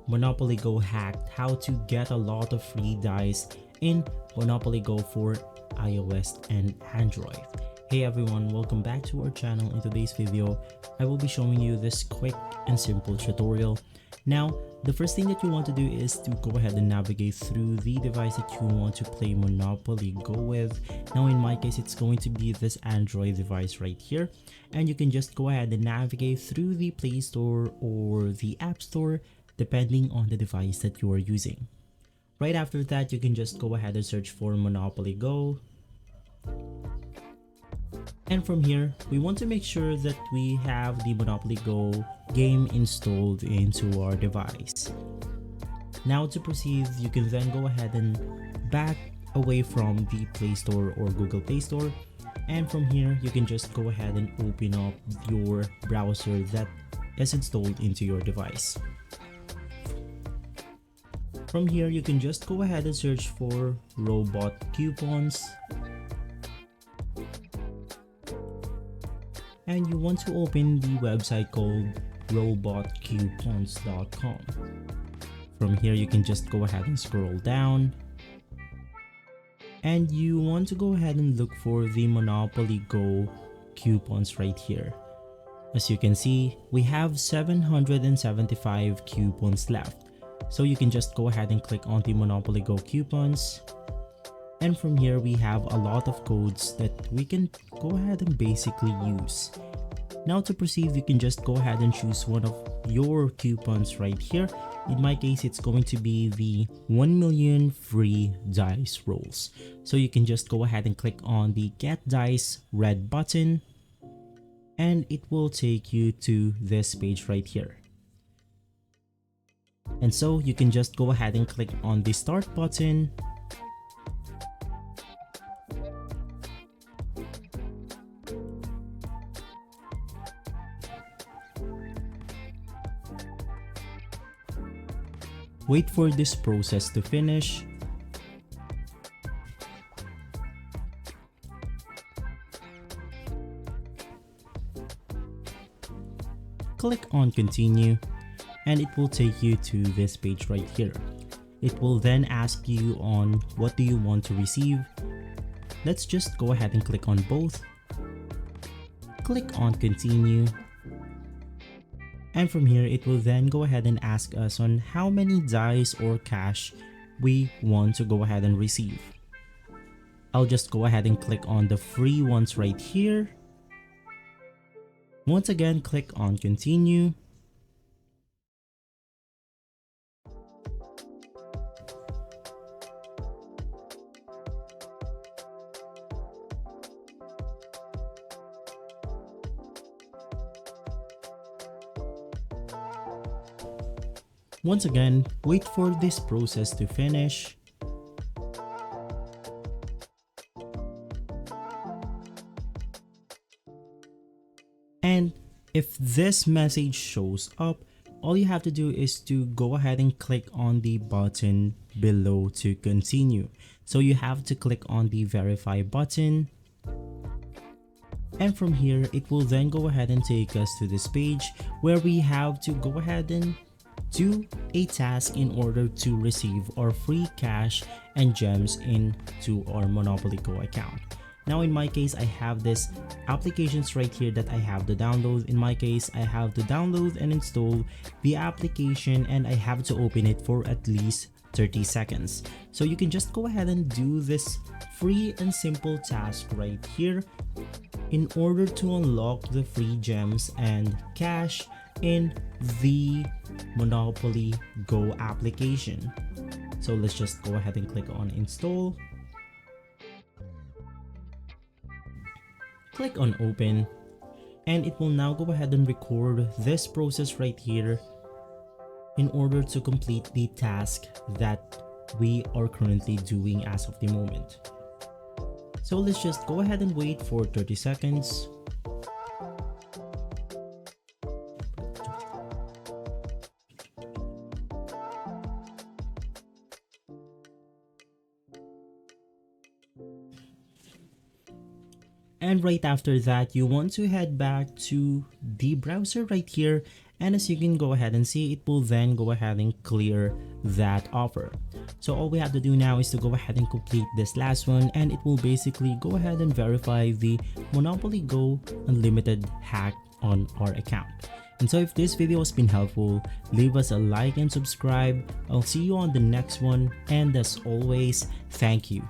Monopoly Go hacked, how to get a lot of free dice in Monopoly Go for iOS and Android. Hey everyone, welcome back to our channel. In today's video, I will be showing you this quick and simple tutorial. Now, the first thing that you want to do is to go ahead and navigate through the device that you want to play Monopoly Go with. Now in my case, it's going to be this Android device right here. And you can just go ahead and navigate through the Play Store or the App Store depending on the device that you are using. Right after that, you can just go ahead and search for Monopoly Go. And from here, we want to make sure that we have the Monopoly Go game installed into our device. Now to proceed, you can then go ahead and back away from the Play Store or Google Play Store. And from here, you can just go ahead and open up your browser that is installed into your device. From here, you can just go ahead and search for Robot Coupons. And you want to open the website called robotcoupons.com. From here, you can just go ahead and scroll down. And you want to go ahead and look for the Monopoly Go coupons right here. As you can see, we have 775 coupons left. So you can just go ahead and click on the Monopoly Go coupons. And from here, we have a lot of codes that we can go ahead and basically use. Now to proceed, you can just go ahead and choose one of your coupons right here. In my case, it's going to be the 1 million free dice rolls. So you can just go ahead and click on the Get Dice red button. And it will take you to this page right here. And so you can just go ahead and click on the Start button. Wait for this process to finish. Click on Continue. And it will take you to this page right here. It will then ask you on what do you want to receive. Let's just go ahead and click on both. Click on Continue. And from here, it will then go ahead and ask us on how many dice or cash we want to go ahead and receive. I'll just go ahead and click on the free ones right here. Once again, click on Continue. Once again, wait for this process to finish. And if this message shows up, all you have to do is to go ahead and click on the button below to continue. So you have to click on the Verify button. And from here, it will then go ahead and take us to this page where we have to go ahead and do a task in order to receive our free cash and gems into our Monopoly Go account. Now in my case, I have this applications right here that I have to download. In my case, I have to download and install the application and I have to open it for at least 30 seconds. So you can just go ahead and do this free and simple task right here in order to unlock the free gems and cash in the Monopoly Go application. So let's just go ahead and click on Install. Click on Open. And it will now go ahead and record this process right here in order to complete the task that we are currently doing as of the moment. So let's just go ahead and wait for 30 seconds. And right after that, you want to head back to the browser right here And as you can go ahead and see, it will then go ahead and clear that offer. So all we have to do now is to go ahead and complete this last one, and it will basically go ahead and verify the Monopoly Go Unlimited hack on our account. And so if this video has been helpful, leave us a like and subscribe. I'll see you on the next one, and as always, thank you